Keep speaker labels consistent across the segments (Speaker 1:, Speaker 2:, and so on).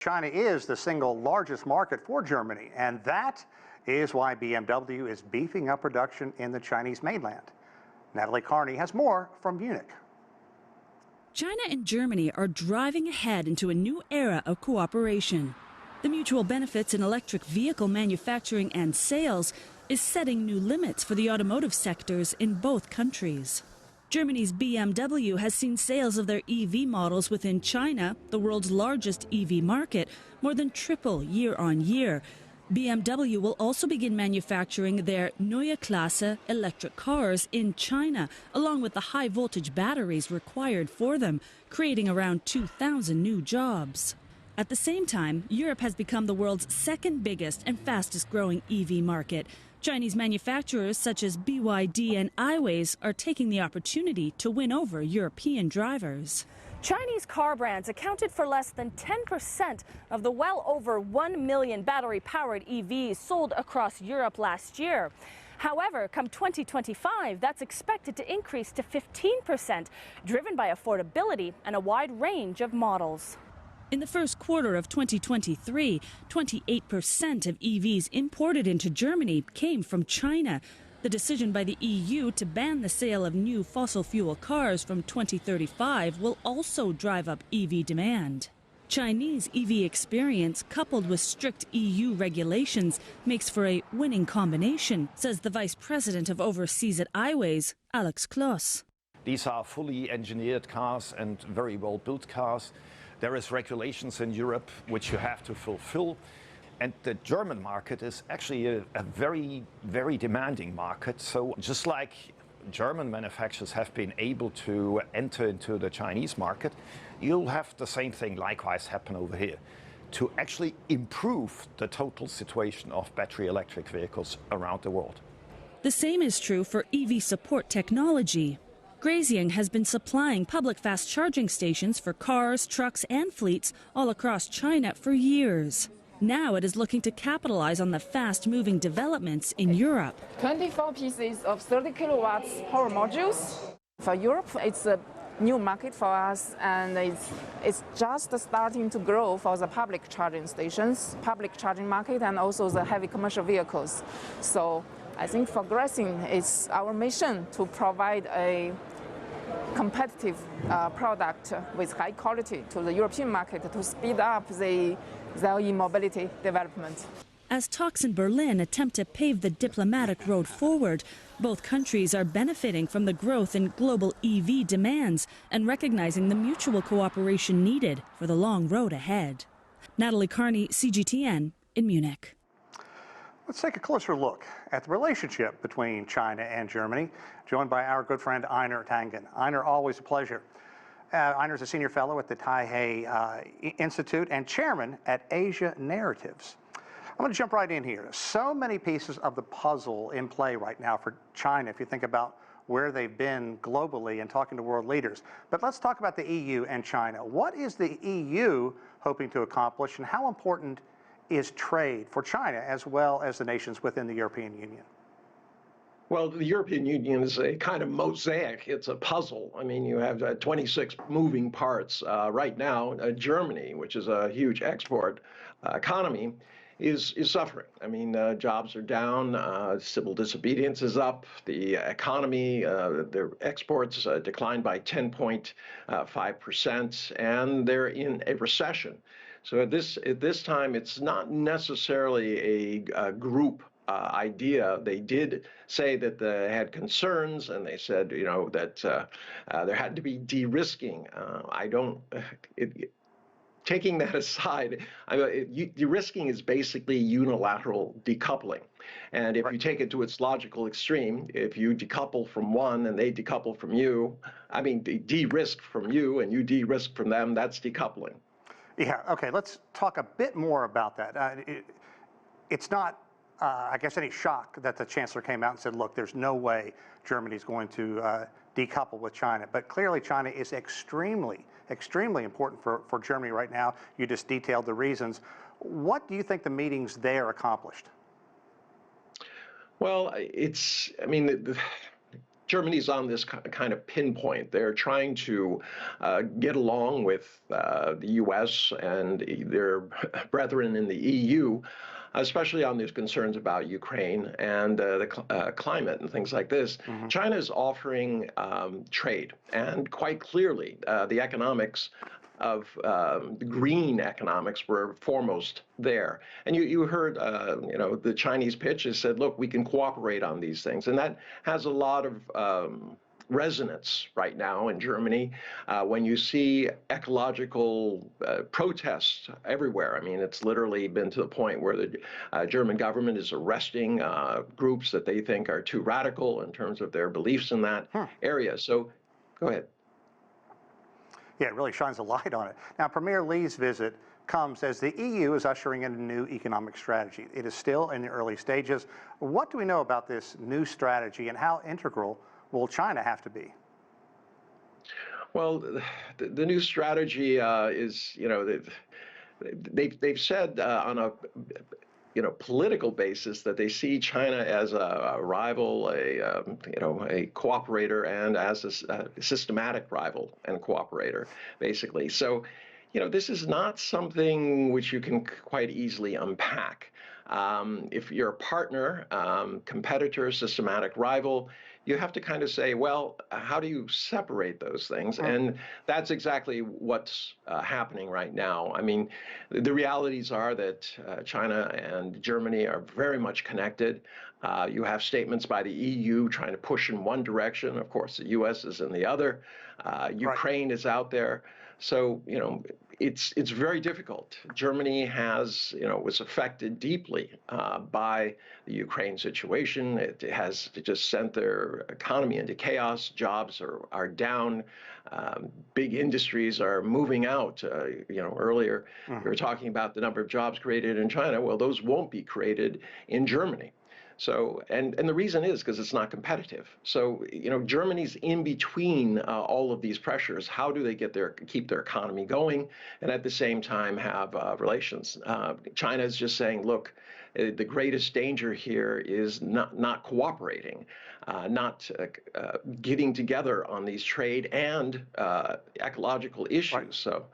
Speaker 1: China is the single largest market for Germany, and that is why BMW is beefing up production in the Chinese mainland. Natalie Carney has more from Munich.
Speaker 2: China and Germany are driving ahead into a new era of cooperation. The mutual benefits in electric vehicle manufacturing and sales is setting new limits for the automotive sectors in both countries. Germany's BMW has seen sales of their EV models within China, the world's largest EV market, more than triple year on year. BMW will also begin manufacturing their Neue Klasse electric cars in China, along with the high-voltage batteries required for them, creating around 2,000 new jobs. At the same time, Europe has become the world's second biggest and fastest-growing EV market. Chinese manufacturers such as BYD and Aiways are taking the opportunity to win over European drivers.
Speaker 3: Chinese car brands accounted for less than 10% of the well over 1 million battery-powered EVs sold across Europe last year. However, come 2025, that's expected to increase to 15%, driven by affordability and a wide range of models.
Speaker 2: In the first quarter of 2023, 28% of EVs imported into Germany came from China. The decision by the EU to ban the sale of new fossil fuel cars from 2035 will also drive up EV demand. Chinese EV experience, coupled with strict EU regulations, makes for a winning combination, says the Vice President of Overseas at Aiways, Alex Kloss.
Speaker 4: These are fully engineered cars and very well-built cars. There is regulations in Europe which you have to fulfill. And the German market is actually a very, very demanding market. So just like German manufacturers have been able to enter into the Chinese market, you'll have the same thing likewise happen over here to actually improve the total situation of battery electric vehicles around the world.
Speaker 2: The same is true for EV support technology. Grazing has been supplying public fast charging stations for cars, trucks and fleets all across China for years. Now it is looking to capitalize on the fast-moving developments in Europe.
Speaker 5: 24 pieces of 30 kilowatts power modules. For Europe, it's a new market for us, and it's just starting to grow for the public charging stations, public charging market, and also the heavy commercial vehicles. So I think for grazing, it's our mission to provide a competitive product with high quality to the European market to speed up the e-mobility development.
Speaker 2: As talks in Berlin attempt to pave the diplomatic road forward, both countries are benefiting from the growth in global EV demands and recognizing the mutual cooperation needed for the long road ahead. Natalie Carney, CGTN in Munich.
Speaker 1: Let's take a closer look at the relationship between China and Germany, joined by our good friend Einar Tangen. Einar, always a pleasure. Einar is a senior fellow at the Taihe Institute and chairman at Asia Narratives. I'm going to jump right in here. So many pieces of the puzzle in play right now for China, if you think about where they've been globally and talking to world leaders. But let's talk about the EU and China. What is the EU hoping to accomplish, and how important is trade for China as well as the nations within the European Union?
Speaker 6: Well, the European Union is a kind of mosaic. It's a puzzle. I mean, you have 26 moving parts. Right now, Germany, which is a huge export economy, is suffering. I mean, jobs are down, civil disobedience is up, the economy, their exports declined by 10.5%, and they're in a recession. So at this time, it's not necessarily a group idea. They did say that they had concerns, and they said, you know, that there had to be de-risking. Taking that aside, de-risking is basically unilateral decoupling. And if you take it to its logical extreme, if you decouple from one and they decouple from you, I mean, they de-risk from you and you de-risk from them, that's decoupling.
Speaker 1: Yeah, okay, let's talk a bit more about that. It's not, I guess, any shock that the Chancellor came out and said, look, there's no way Germany's going to decouple with China. But clearly China is extremely important for Germany right now. You just detailed the reasons. What do you think the meetings there accomplished?
Speaker 6: Well, Germany's on this kind of pinpoint. They're trying to get along with the U.S. and their brethren in the EU, especially on these concerns about Ukraine and the climate and things like this. China is offering trade, and quite clearly the economics of green economics were foremost there. And you heard, the Chinese pitch has said, look, we can cooperate on these things. And that has a lot of resonance right now in Germany when you see ecological protests everywhere. I mean, it's literally been to the point where the German government is arresting groups that they think are too radical in terms of their beliefs in that area. So go ahead.
Speaker 1: Yeah, it really shines a light on it. Now, Premier Li's visit comes as the EU is ushering in a new economic strategy. It is still in the early stages. What do we know about this new strategy, and how integral will China have to be?
Speaker 6: Well, the new strategy is, they've said on a political basis that they see China as a rival, a cooperator, and as a systematic rival and cooperator, basically. So, this is not something which you can quite easily unpack. If you're a partner, competitor, systematic rival, you have to kind of say, well, how do you separate those things? And that's exactly what's happening right now. I mean, the realities are that China and Germany are very much connected. You have statements by the EU trying to push in one direction. Of course, the U.S. is in the other. Ukraine is out there. So, it's very difficult. Germany was affected deeply by the Ukraine situation. It has just sent their economy into chaos. Jobs are down. Big industries are moving out. Earlier we were talking about the number of jobs created in China. Well, those won't be created in Germany. So, and the reason is because it's not competitive. So, Germany's in between all of these pressures. How do they keep their economy going, and at the same time have relations? China is just saying, look, the greatest danger here is not cooperating, not getting together on these trade and ecological issues. Right. So,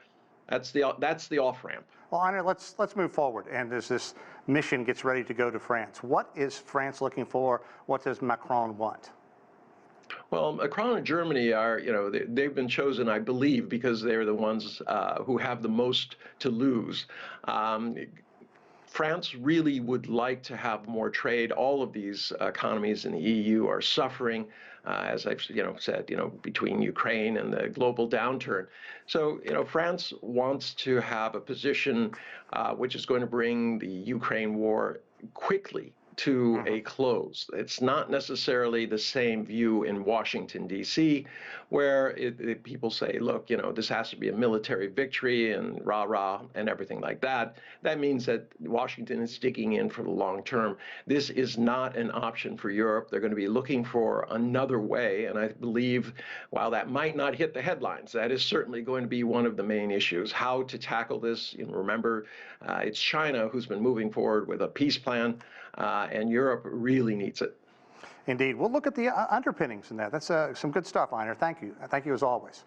Speaker 6: that's the off ramp.
Speaker 1: Well, Einar, let's move forward. And as this mission gets ready to go to France, what is France looking for? What does Macron want?
Speaker 6: Well, Macron and Germany are, they've been chosen, I believe, because they're the ones who have the most to lose. France really would like to have more trade. All of these economies in the EU are suffering, as I've said, between Ukraine and the global downturn. So, France wants to have a position which is going to bring the Ukraine war quickly to a close. It's not necessarily the same view in Washington, D.C., where people say, look, this has to be a military victory and rah-rah and everything like that. That means that Washington is digging in for the long term. This is not an option for Europe. They're going to be looking for another way, and I believe, while that might not hit the headlines, that is certainly going to be one of the main issues, how to tackle this. Remember, it's China who's been moving forward with a peace plan, and Europe really needs it.
Speaker 1: Indeed. We'll look at the underpinnings in that. That's some good stuff, Einar. Thank you. Thank you as always.